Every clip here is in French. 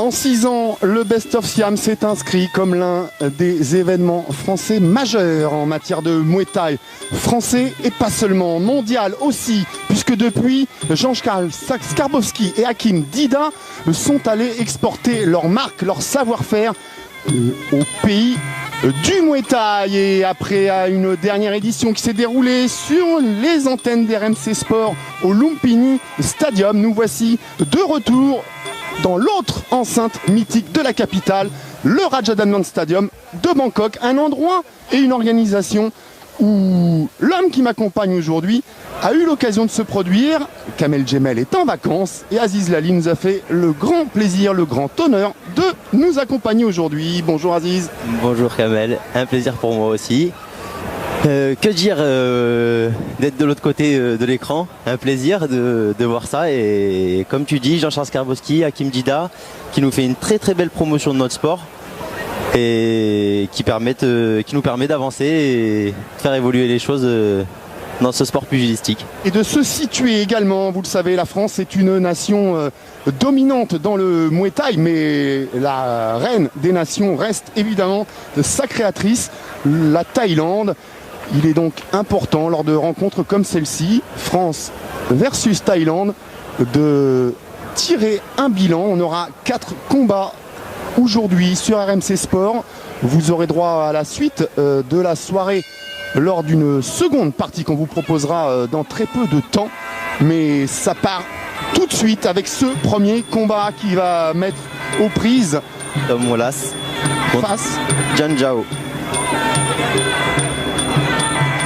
En 6 ans, le Best of Siam s'est inscrit comme l'un des événements français majeurs en matière de Muay Thai. Français et pas seulement, mondial aussi, puisque depuis, Jean-Charles Skarbowski et Hakim Dida sont allés exporter leur marque, leur savoir-faire au pays du Muay Thai. Et après une dernière édition qui s'est déroulée sur les antennes d'RMC Sport au Lumpini Stadium, nous voici de retour dans l'autre enceinte mythique de la capitale, le Rajadamnern Stadium de Bangkok, un endroit et une organisation où l'homme qui m'accompagne aujourd'hui a eu l'occasion de se produire. Kamel Djemel est en vacances et Aziz Lali nous a fait le grand plaisir, le grand honneur de nous accompagner aujourd'hui. Bonjour Aziz. Bonjour Kamel, un plaisir pour moi aussi. Que dire d'être de l'autre côté de l'écran, un plaisir de voir ça. Et comme tu dis, Jean-Charles Skarbowski, Hakim Dida, qui nous fait une très très belle promotion de notre sport et qui nous permet d'avancer et de faire évoluer les choses dans ce sport pugilistique. Et de se situer également, vous le savez, la France est une nation dominante dans le Muay Thai, mais la reine des nations reste évidemment sa créatrice, la Thaïlande. Il est donc important lors de rencontres comme celle-ci, France versus Thaïlande, de tirer un bilan. On aura 4 combats aujourd'hui sur RMC Sport. Vous aurez droit à la suite de la soirée lors d'une seconde partie qu'on vous proposera dans très peu de temps. Mais ça part tout de suite avec ce premier combat qui va mettre aux prises Tom Wallace face John Jao.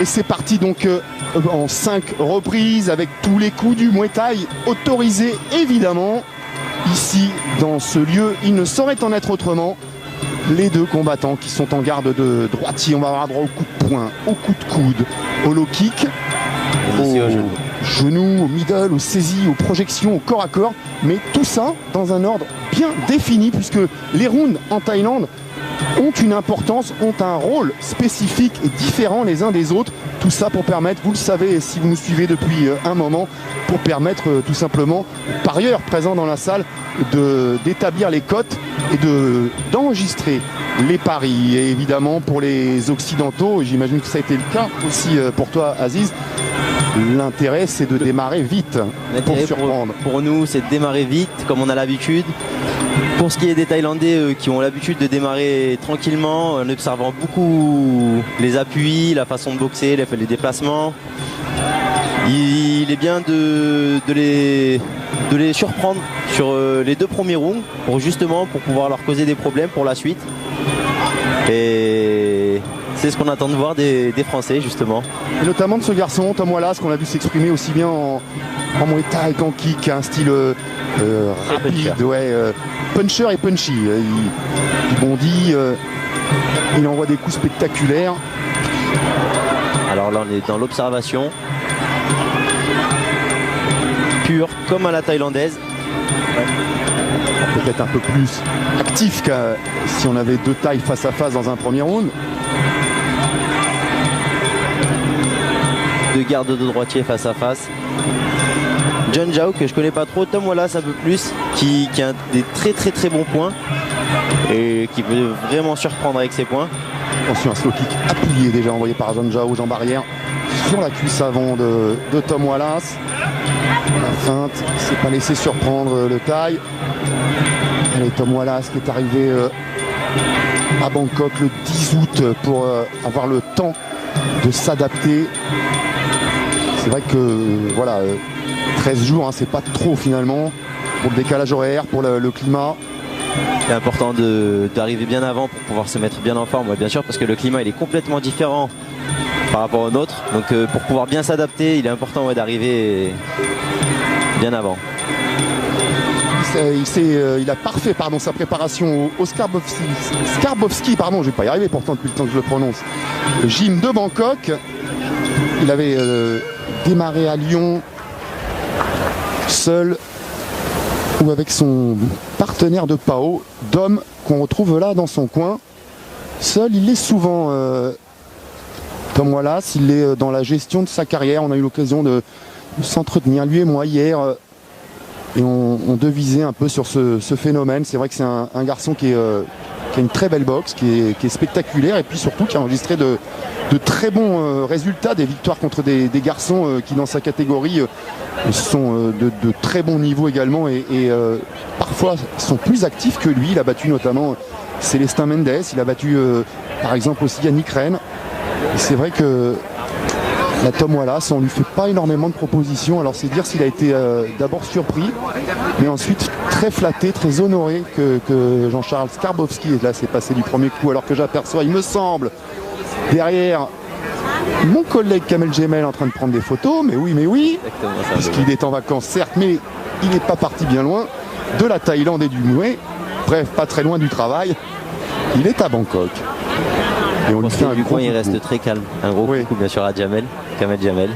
Et c'est parti donc en 5 reprises avec tous les coups du Muay Thai autorisés évidemment. Ici dans ce lieu, il ne saurait en être autrement. Les deux combattants qui sont en garde de droitier, on va avoir droit au coup de poing, au coup de coude, au low kick, au genou, au middle, aux saisies, aux projections, au corps à corps. Mais tout ça dans un ordre bien défini puisque les rounds en Thaïlande ont une importance, ont un rôle spécifique et différent les uns des autres. Tout ça pour permettre, vous le savez si vous nous suivez depuis un moment, pour permettre tout simplement aux parieurs présents dans la salle d'établir les cotes et d'enregistrer les paris. Et évidemment pour les Occidentaux, j'imagine que ça a été le cas aussi pour toi Aziz, l'intérêt c'est de démarrer vite pour surprendre. Pour nous c'est de démarrer vite comme on a l'habitude. Pour ce qui est des Thaïlandais qui ont l'habitude de démarrer tranquillement, en observant beaucoup les appuis, la façon de boxer, les déplacements, il est bien de les surprendre sur les 2 premiers rounds pour pouvoir leur causer des problèmes pour la suite. Et c'est ce qu'on attend de voir des Français justement. Et notamment de ce garçon, Tom Wallace, qu'on a vu s'exprimer aussi bien en Muay Thai qu'en kick, un style rapide, puncher et punchy. Il bondit, il envoie des coups spectaculaires. Alors là on est dans l'observation pure comme à la thaïlandaise. Peut-être un peu plus actif que si on avait 2 Thaïs face à face dans un premier round. 2 gardes de droitier face à face. John Jao que je connais pas trop, Tom Wallace un peu plus, qui a des très très très bons points et qui peut vraiment surprendre avec ses points. Attention, un slow kick appuyé déjà envoyé par John Jao, Jean Barrière, sur la cuisse avant de Tom Wallace. La feinte, il s'est pas laissé surprendre le Thaï. Allez, Tom Wallace qui est arrivé à Bangkok le 10 août pour avoir le temps de s'adapter. C'est vrai que voilà, 13 jours, hein, c'est pas trop finalement pour le décalage horaire, pour le climat. C'est important d'arriver bien avant pour pouvoir se mettre bien en forme, bien sûr, parce que le climat il est complètement différent par rapport au nôtre. Donc pour pouvoir bien s'adapter, il est important d'arriver bien avant. Il a parfait sa préparation au Skarbowski, pardon, je vais pas y arriver pourtant depuis le temps que je le prononce. Le gym de Bangkok. Il avait démarré à Lyon seul ou avec son partenaire de PAO, Dom, qu'on retrouve là dans son coin. Seul, il l'est souvent, Tom Wallace, il est dans la gestion de sa carrière. On a eu l'occasion de s'entretenir, lui et moi, hier, Et on devisait un peu sur ce phénomène. C'est vrai que c'est un garçon qui a une très belle boxe, qui est spectaculaire et puis surtout qui a enregistré de très bons résultats, des victoires contre des garçons qui dans sa catégorie sont de très bons niveaux également et parfois sont plus actifs que lui. Il a battu notamment Célestin Mendes, il a battu par exemple aussi Yannick Rennes. C'est vrai que la Tom Wallace, on lui fait pas énormément de propositions. Alors c'est dire s'il a été d'abord surpris, mais ensuite très flatté, très honoré que Jean-Charles Skarbowski, et là c'est passé du premier coup, alors que j'aperçois, il me semble, derrière mon collègue Kamel Gemel en train de prendre des photos, mais oui, puisqu'il est en vacances certes, mais il n'est pas parti bien loin de la Thaïlande et du Mouet, bref, pas très loin du travail, il est à Bangkok. Et on lui fait du coin, il reste très calme. Un gros coucou bien sûr à Kamel Gemel.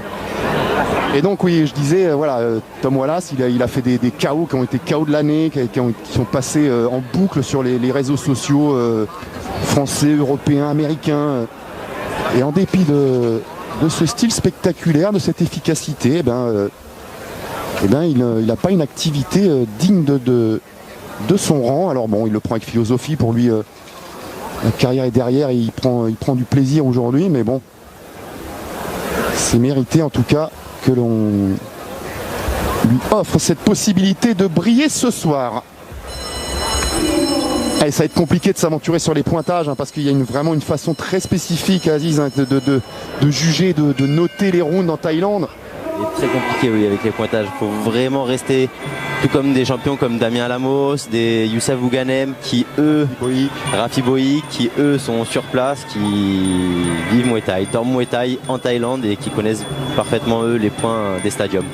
Et donc oui, je disais, voilà, Tom Wallace, il a fait des KO qui ont été KO de l'année, qui sont passés en boucle sur les réseaux sociaux français, européens, américains. Et en dépit de ce style spectaculaire, de cette efficacité, il n'a pas une activité digne de son rang. Alors bon, il le prend avec philosophie, pour lui la carrière est derrière et il prend du plaisir aujourd'hui, mais bon, c'est mérité en tout cas que l'on lui offre cette possibilité de briller ce soir. Allez, ça va être compliqué de s'aventurer sur les pointages parce qu'il y a vraiment une façon très spécifique, Aziz, de juger, de noter les rounds en Thaïlande. C'est très compliqué, oui, avec les pointages. Il faut vraiment rester, tout comme des champions comme Damien Lamos, des Youssef Bouganem, qui eux, Rafi Boïk, qui eux sont sur place, qui vivent Muay Thai, dorment Muay Thai en Thaïlande et qui connaissent parfaitement eux les points des stadiums.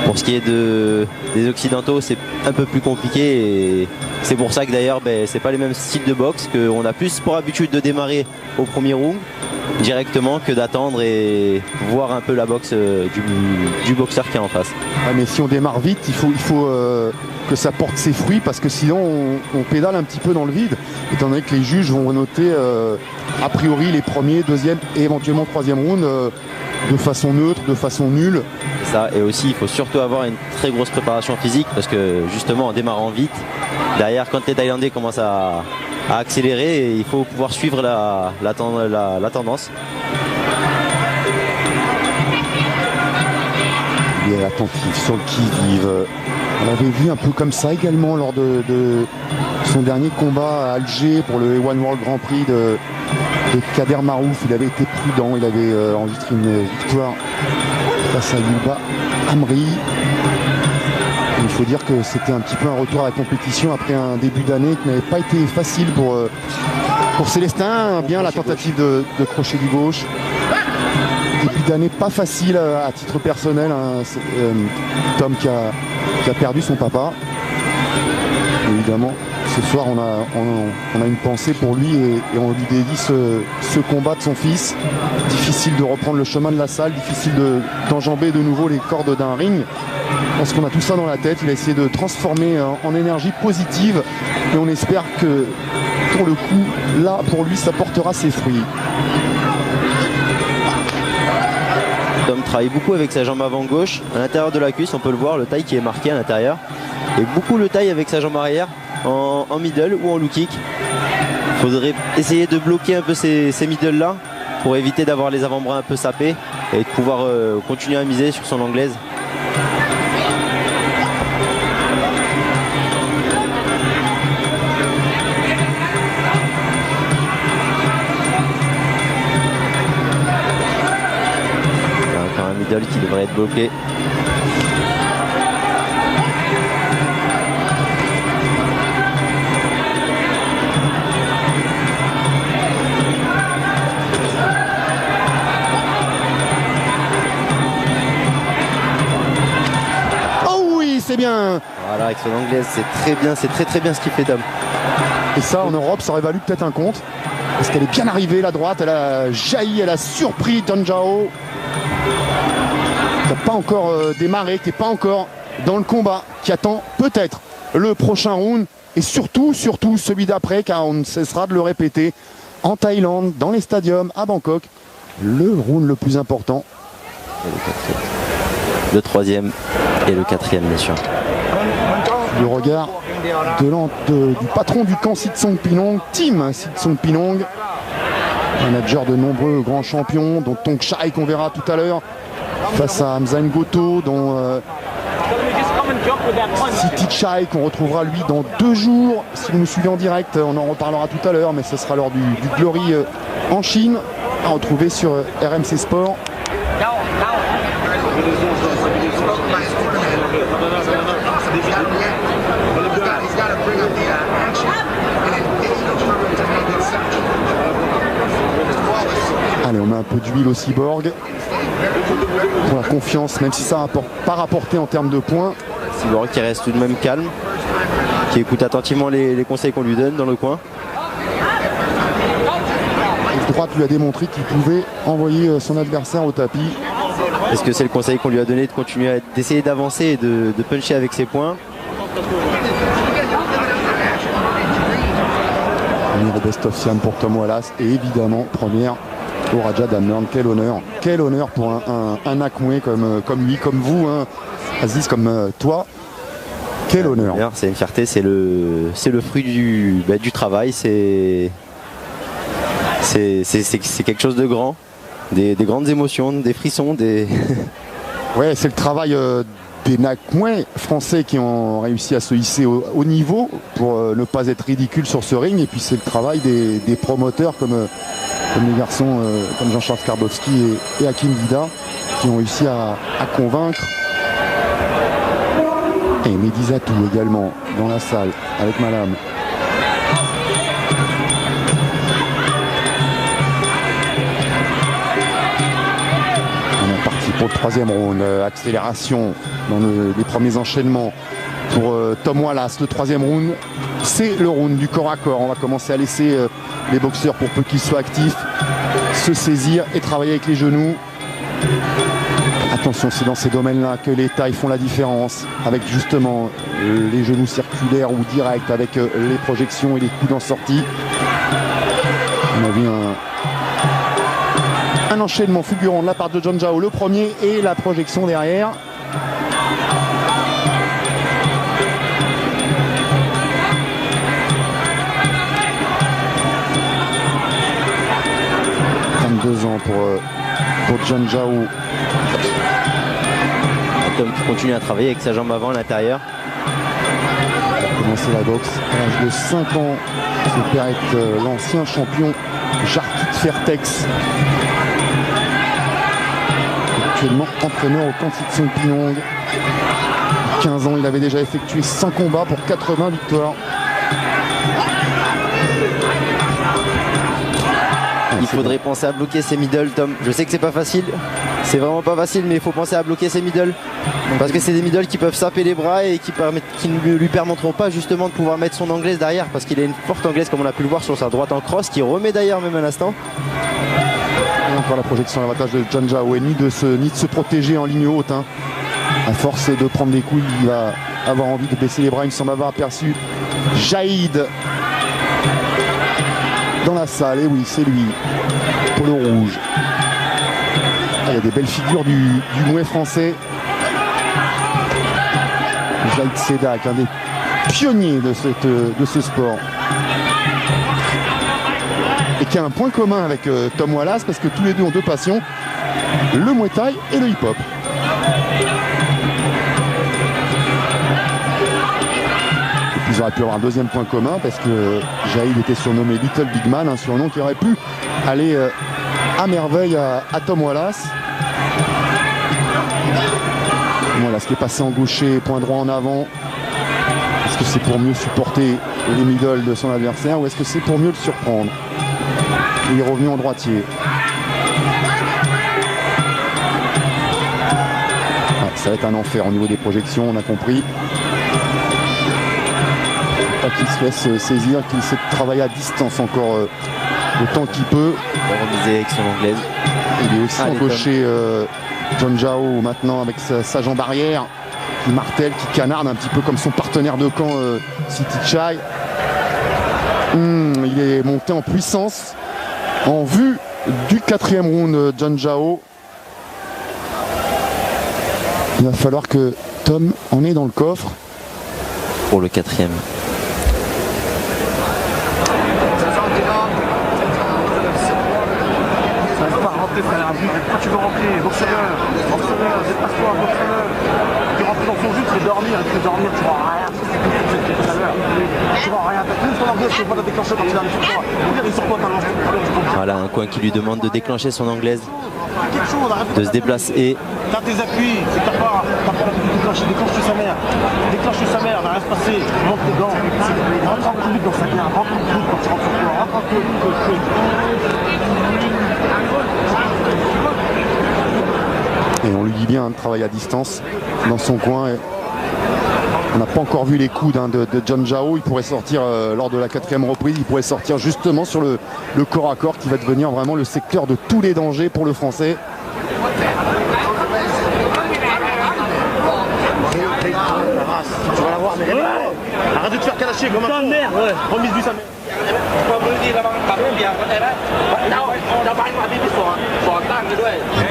Pour ce qui est des occidentaux, c'est un peu plus compliqué et c'est pour ça que d'ailleurs c'est pas les mêmes styles de boxe, qu'on a plus pour habitude de démarrer au premier round directement que d'attendre et voir un peu la boxe du boxeur qui est en face. Ouais, mais si on démarre vite, il faut que ça porte ses fruits parce que sinon on pédale un petit peu dans le vide, étant donné que les juges vont noter a priori les premiers, deuxième et éventuellement troisième round de façon neutre, de façon nulle. Ça, et aussi il faut surtout avoir une très grosse préparation physique parce que justement en démarrant vite, derrière quand les Thaïlandais commencent à accélérer, il faut pouvoir suivre la tendance. Il est attentif sur le qui-vive. On l'avait vu un peu comme ça également lors de son dernier combat à Alger pour le One World Grand Prix de Kader Marouf. Il avait été prudent, il avait enregistré une victoire face à Yuba Amri. Il faut dire que c'était un petit peu un retour à la compétition après un début d'année qui n'avait pas été facile pour Célestin. Bien la tentative de crochet du gauche. Début d'année pas facile à titre personnel. Tom qui a perdu son papa. Évidemment, ce soir on a une pensée pour lui et on lui dédie ce combat de son fils. Difficile de reprendre le chemin de la salle, difficile d'enjamber de nouveau les cordes d'un ring. Parce qu'on a tout ça dans la tête, il a essayé de transformer en énergie positive et on espère que pour le coup, là pour lui ça portera ses fruits. Tom travaille beaucoup avec sa jambe avant gauche, à l'intérieur de la cuisse on peut le voir, le taille qui est marqué à l'intérieur, et beaucoup le taille avec sa jambe arrière en middle ou en low kick. Il faudrait essayer de bloquer un peu ces middle là pour éviter d'avoir les avant-bras un peu sapés et de pouvoir continuer à miser sur son anglaise. Qui devrait être bloqué. Oh oui, c'est bien. Voilà, avec son anglaise, c'est très bien, c'est très bien ce qu'il fait Tom. Et ça en Europe, ça aurait valu peut-être un compte. Parce qu'elle est bien arrivée, la droite, elle a jailli, elle a surpris Tonjao. Qui n'a pas encore démarré, qui n'est pas encore dans le combat, qui attend peut-être le prochain round et surtout celui d'après, car on ne cessera de le répéter en Thaïlande, dans les stadiums, à Bangkok, le round le plus important. Le troisième et le quatrième bien sûr. le regard du patron du camp Sitsong Pinong, Team Sitsong Pinong, manager de nombreux grands champions, dont Tong Chai qu'on verra tout à l'heure, face à Hamza Ngoto, dont Siti Chai qu'on retrouvera lui dans 2 jours. Si vous nous suivez en direct, on en reparlera tout à l'heure, mais ce sera lors du Glory en Chine, à retrouver sur RMC Sport. Allez, on met un peu d'huile au cyborg pour la confiance, même si ça n'a pas rapporté en termes de points. Cyborg qui reste tout de même calme, qui écoute attentivement les conseils qu'on lui donne dans le coin. Le droite lui a démontré qu'il pouvait envoyer son adversaire au tapis. Est-ce que c'est le conseil qu'on lui a donné de continuer d'essayer d'avancer et de puncher avec ses points? Premier best of Siam pour Tom Wallace et évidemment première au Raja Damnern. Quel honneur pour un Akmoué comme lui, comme vous, hein, Aziz, comme toi. Quel honneur. C'est une fierté, c'est le fruit du travail, c'est quelque chose de grand, des grandes émotions, des frissons, des... Ouais, c'est le travail des Nakmouais français qui ont réussi à se hisser au niveau pour ne pas être ridicules sur ce ring, et puis c'est le travail des promoteurs comme les garçons comme Jean-Charles Skarbowski et Hakim Vida qui ont réussi à convaincre. Et Mehdi Zatou également dans la salle avec Madame. On est parti pour le 3e round. Accélération dans les premiers enchaînements pour Tom Wallace. Le 3e round, c'est le round du corps à corps. On va commencer à laisser les boxeurs, pour peu qu'ils soient actifs, se saisir et travailler avec les genoux. Attention, c'est dans ces domaines-là que les tailles font la différence, avec justement les genoux circulaires ou directs, avec les projections et les coups en sortie. On a vu un enchaînement fulgurant de la part de John Jao, le premier, et la projection derrière. Ans pour John Jao. Tom qui continue à travailler avec sa jambe avant à l'intérieur. Pour commencer la boxe à l'âge de 5 ans, ce père est l'ancien champion Jarkit Fairtex, actuellement entraîneur au camp Sitsong Pinong. 15 ans, il avait déjà effectué 100 combats pour 80 victoires. Il faudrait penser à bloquer ses middle, Tom. Je sais que c'est pas facile, c'est vraiment pas facile, mais il faut penser à bloquer ses middle. Parce que c'est des middle qui peuvent saper les bras et qui ne lui permettront pas justement de pouvoir mettre son anglaise derrière, parce qu'il a une forte anglaise comme on a pu le voir sur sa droite en cross, qui remet d'ailleurs même un instant. Et encore la projection à l'avantage de John Jao, et ni de se protéger en ligne haute. Hein. À force de prendre des coups, il va avoir envie de baisser les bras. Il me semble avoir aperçu Jaïd dans la salle, et oui, c'est lui, polo rouge. Il y a des belles figures du mouet français. Jaïd Sedak, un des pionniers de ce sport. Et qui a un point commun avec Tom Wallace, parce que tous les deux ont 2 passions, le Muay Thai et le hip-hop. Ils auraient pu avoir un 2e point commun, parce que Jaïd était surnommé Little Big Man, un surnom qui aurait pu aller à merveille à Tom Wallace. Voilà ce qui est passé en gaucher, point droit en avant. Est-ce que c'est pour mieux supporter les middle de son adversaire, ou est-ce que c'est pour mieux le surprendre? Il est revenu en droitier. Ouais, ça va être un enfer au niveau des projections, on a compris. Pas qu'il se laisse saisir, qu'il sait travailler à distance encore autant qu'il peut. Il va remiser avec son anglaise. Il est aussi encoché John Jao maintenant avec sa jambe arrière qui martèle, qui canarde un petit peu comme son partenaire de camp Siti Chai. Il est monté en puissance en vue du 4e round. John Jao. Il va falloir que Tom en ait dans le coffre. pour le 4e. Quand tu veux rentrer, boxe-le, dépasse-toi, boxe-le. Tu rentres dans son jus, tu fais dormir, tu vois rien. Tu vois rien. Même son anglaise, tu vois la déclencher quand il arrive sur toi. Il sort toi, t'as Voilà, un coin qui lui demande de déclencher son anglaise, de se déplacer. T'as tes appuis, c'est que t'as pas déclenche sa mère. Déclenche sa mère, va rien se passer. Monte tes gants. Rentre en coude dans sa mère, rentre en coude quand tu rentres sur toi. Rentre en coude. Et on lui dit bien de travailler à distance dans son coin. On n'a pas encore vu les coudes de John Jao. Il pourrait sortir lors de la 4e reprise. Il pourrait sortir justement sur le corps à corps qui va devenir vraiment le secteur de tous les dangers pour le Français. Tu vas la voir, mais arrête de te faire calacher comme un con. Merde, ouais. Remise du sa mère.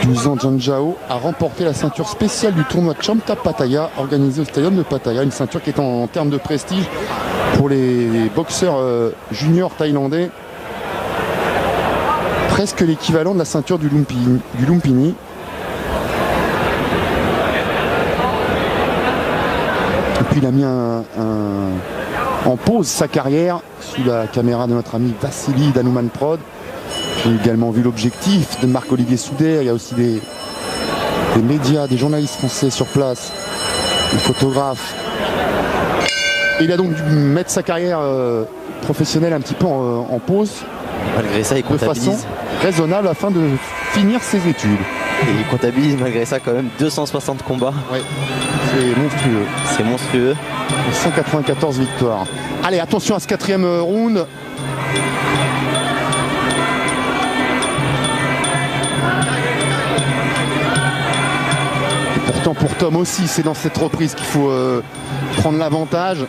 12 ans, John Jao a remporté la ceinture spéciale du tournoi Chamta Pattaya organisé au stadium de Pattaya, une ceinture qui est en termes de prestige pour les boxeurs juniors thaïlandais presque l'équivalent de la ceinture du Lumpini. Et puis il a mis en pause sa carrière sous la caméra de notre ami Vassili d'Hanuman Prod. J'ai également vu l'objectif de Marc-Olivier Souder. Il y a aussi des médias, des journalistes français sur place, des photographes. Et il a donc dû mettre sa carrière professionnelle un petit peu en pause. Malgré ça, il comptabilise. De façon raisonnable afin de finir ses études. Et il comptabilise malgré ça quand même 260 combats. Ouais, c'est monstrueux. C'est monstrueux. 194 victoires. Allez, attention à ce 4e round. Et pourtant pour Tom aussi, c'est dans cette reprise qu'il faut prendre l'avantage.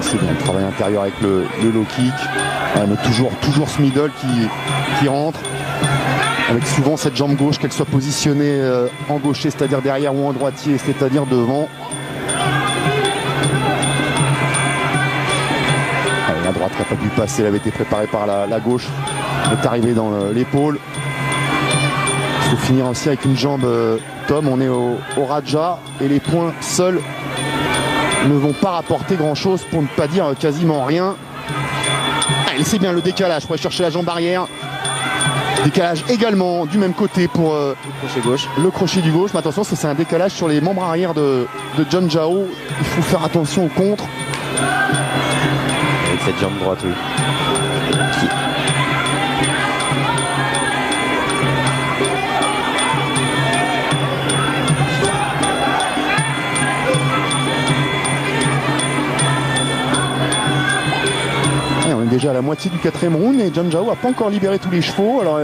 C'est bien le travail intérieur avec le low kick. Mais toujours ce middle qui rentre. Avec souvent cette jambe gauche, qu'elle soit positionnée en gaucher, c'est-à-dire derrière, ou en droitier, c'est-à-dire devant. Allez, la droite qui n'a pas pu passer, elle avait été préparée par la gauche. Elle est arrivée dans l'épaule. Il faut finir aussi avec une jambe Tom. On est au Raja et les points seuls ne vont pas rapporter grand-chose, pour ne pas dire quasiment rien. Allez, c'est bien le décalage pour aller chercher la jambe arrière. Décalage également du même côté pour le crochet du gauche. Mais attention, c'est un décalage sur les membres arrière de John Jao. Il faut faire attention au contre. Avec cette jambe droite, oui. On est déjà à la moitié du 4e round et John Jao n'a pas encore libéré tous les chevaux. Alors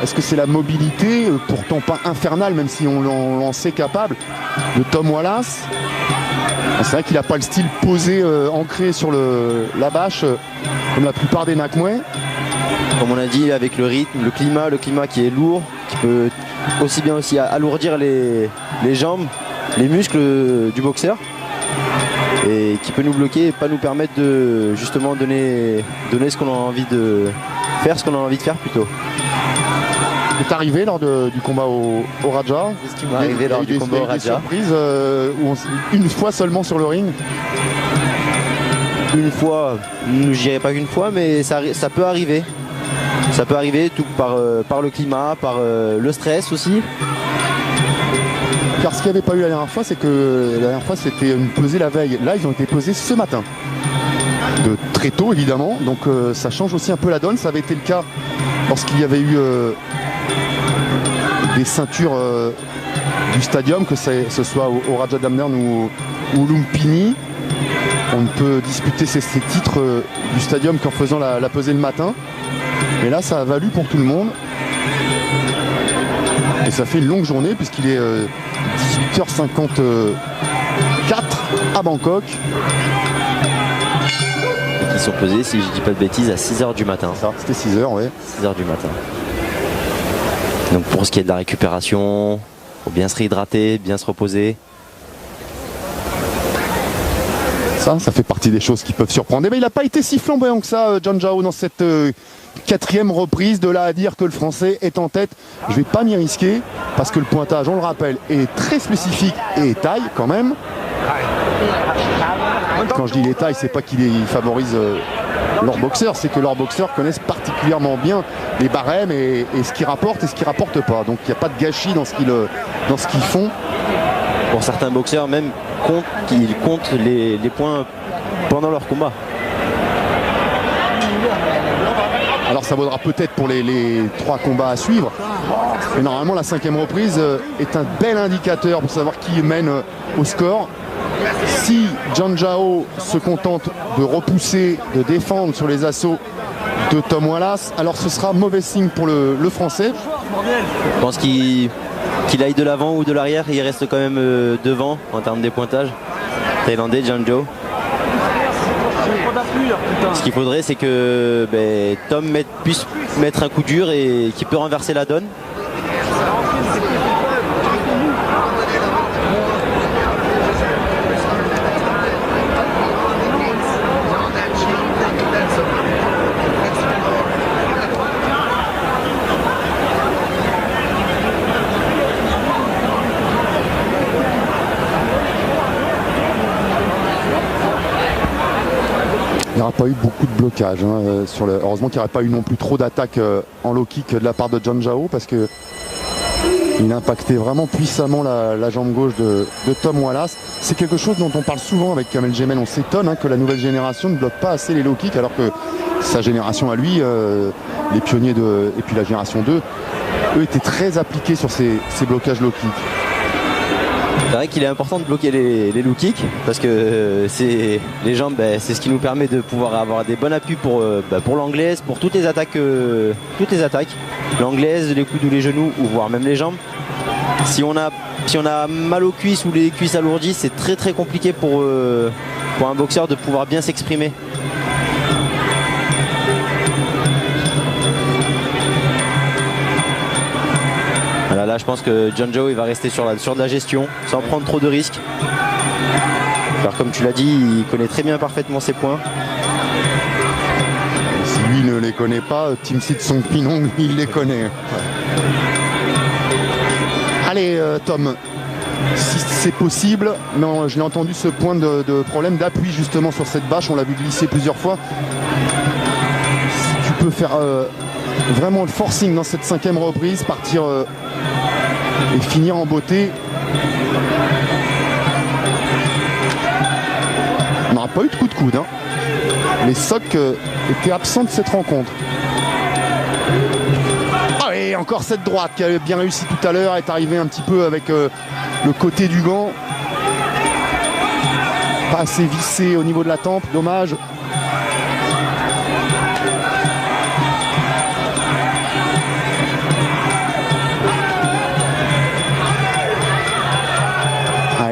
est-ce que c'est la mobilité, pourtant pas infernale, même si on l'en sait capable, de Tom Wallace? C'est vrai qu'il n'a pas le style posé, ancré sur la bâche, comme la plupart des Nakmouais. Comme on a dit, avec le rythme, le climat qui est lourd, qui peut aussi bien alourdir les jambes, les muscles du boxeur, et qui peut nous bloquer et pas nous permettre de justement donner ce qu'on a envie de faire, plutôt. C'est arrivé lors du combat au Raja. C'est ce qui m'est arrivé lors du combat au Raja. Surprise, une fois seulement sur le ring. Une fois, je dirais pas qu'une fois, mais ça peut arriver. Ça peut arriver tout par le climat, par le stress aussi. Car ce qu'il n'y avait pas eu la dernière fois, c'est que la dernière fois c'était une pesée la veille. Là, ils ont été pesés ce matin. De très tôt évidemment, donc ça change aussi un peu la donne. Ça avait été le cas lorsqu'il y avait eu des ceintures du stadium, que ce soit au Raja Damnern ou Lumpini. On ne peut disputer ces titres du stadium qu'en faisant la pesée le matin. Mais là, ça a valu pour tout le monde. Et ça fait une longue journée puisqu'il est 18h54 à Bangkok. Et qui sont pesés, si je dis pas de bêtises, à 6h du matin. C'était 6h, ouais. 6h du matin. Donc pour ce qui est de la récupération, Faut bien se réhydrater, bien se reposer. Ça fait partie des choses qui peuvent surprendre. Mais il n'a pas été si flamboyant que ça, John Zhao, dans cette quatrième reprise. De là à dire que le Français est en tête, je ne vais pas m'y risquer, parce que le pointage, on le rappelle, est très spécifique et taille quand même. Quand je dis les tailles, c'est pas qu'il favorise leurs boxeurs, c'est que leurs boxeurs connaissent particulièrement bien les barèmes et ce qu'ils rapportent et ce qu'ils rapportent pas. Donc il n'y a pas de gâchis dans ce qu'ils font. Pour certains boxeurs même, ils comptent les points pendant leur combat. Alors ça vaudra peut-être pour les 3 combats à suivre. Mais normalement la 5e reprise est un bel indicateur pour savoir qui mène au score. Si John Zhao se contente de repousser, de défendre sur les assauts de Tom Wallace, alors ce sera mauvais signe pour le Français. Je pense qu'il aille de l'avant ou de l'arrière, il reste quand même devant en termes des pointages. Thaïlandais, John Zhao. Ce qu'il faudrait, c'est que Tom puisse mettre un coup dur et qu'il peut renverser la donne. Il n'y aura pas eu beaucoup de blocage. Heureusement qu'il n'y aurait pas eu non plus trop d'attaques en low kick de la part de John Zhao, parce que il impactait vraiment puissamment la jambe gauche de Tom Wallace. C'est quelque chose dont on parle souvent avec Kamel Gemel. On s'étonne que la nouvelle génération ne bloque pas assez les low kicks, alors que sa génération à lui, les pionniers et puis la génération 2, eux étaient très appliqués sur ces blocages low kicks. C'est vrai qu'il est important de bloquer les low kicks parce que les jambes, c'est ce qui nous permet de pouvoir avoir des bons appuis pour l'anglaise, pour toutes les attaques. L'anglaise, les coudes ou les genoux, ou voire même les jambes. Si on a mal aux cuisses ou les cuisses alourdies, c'est très très compliqué pour un boxeur de pouvoir bien s'exprimer. Là, je pense que John Zhao il va rester sur de la gestion sans prendre trop de risques. Alors, comme tu l'as dit, il connaît très bien parfaitement ses points. Si lui ne les connaît pas, Tim Sit Song Pinong, il les connaît. Ouais. Allez, Tom, si c'est possible, non, je l'ai entendu ce point de problème d'appui justement sur cette bâche, on l'a vu glisser plusieurs fois. Si tu peux faire vraiment le forcing dans cette 5e reprise, partir et finir en beauté. On n'aura pas eu de coup de coude. Les Socs étaient absents de cette rencontre. Ah, et encore cette droite qui a bien réussi tout à l'heure, est arrivée un petit peu avec le côté du gant. Pas assez vissé au niveau de la tempe, dommage.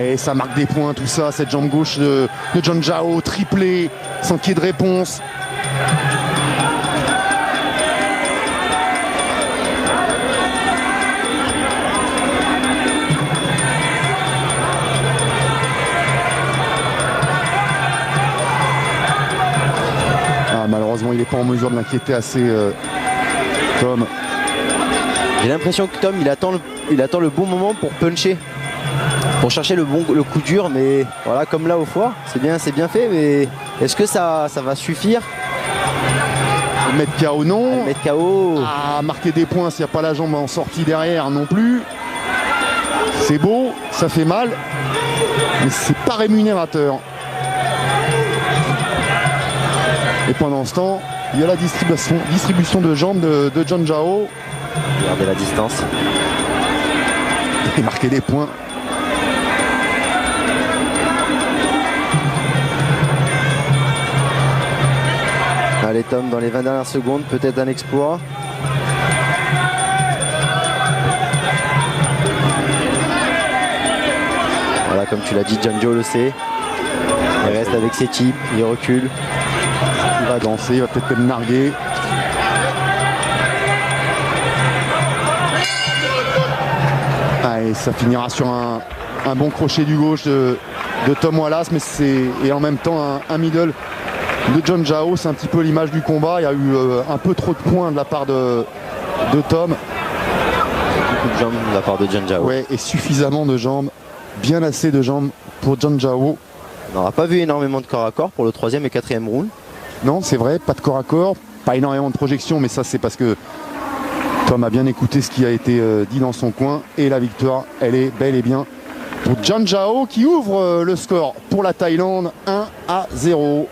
Et ça marque des points, tout ça, cette jambe gauche de John Zhao, triplé, sans qu'il y ait de réponse. Malheureusement, il n'est pas en mesure de l'inquiéter assez, Tom. J'ai l'impression que Tom, il attend le bon moment pour puncher. Pour chercher le coup dur, mais voilà, comme là au foie, c'est bien fait, mais est-ce que ça va suffire? Mettre KO, non. Mettre KO. Marquer des points s'il n'y a pas la jambe en sortie derrière non plus. C'est beau, ça fait mal, mais c'est pas rémunérateur. Et pendant ce temps, il y a la distribution de jambes de John Zhao. Regardez la distance. Et marquer des points. Allez Tom, dans les 20 dernières secondes, peut-être un exploit. Voilà, comme tu l'as dit, John Zhao le sait. Il reste avec ses types, il recule. Il va danser, il va peut-être même narguer. Et ça finira sur un bon crochet du gauche de Tom Wallace, mais et en même temps un middle de John Jao. C'est un petit peu l'image du combat. Il y a eu un peu trop de points de la part de Tom. Beaucoup de jambes de la part de John Jao. Ouais, et suffisamment de jambes, bien assez de jambes pour John Jao. On n'aura pas vu énormément de corps à corps pour le 3e et 4e round. Non, c'est vrai, pas de corps à corps, pas énormément de projection, mais ça c'est parce que Tom a bien écouté ce qui a été dit dans son coin. Et la victoire, elle est bel et bien pour John Jao qui ouvre le score pour la Thaïlande 1-0.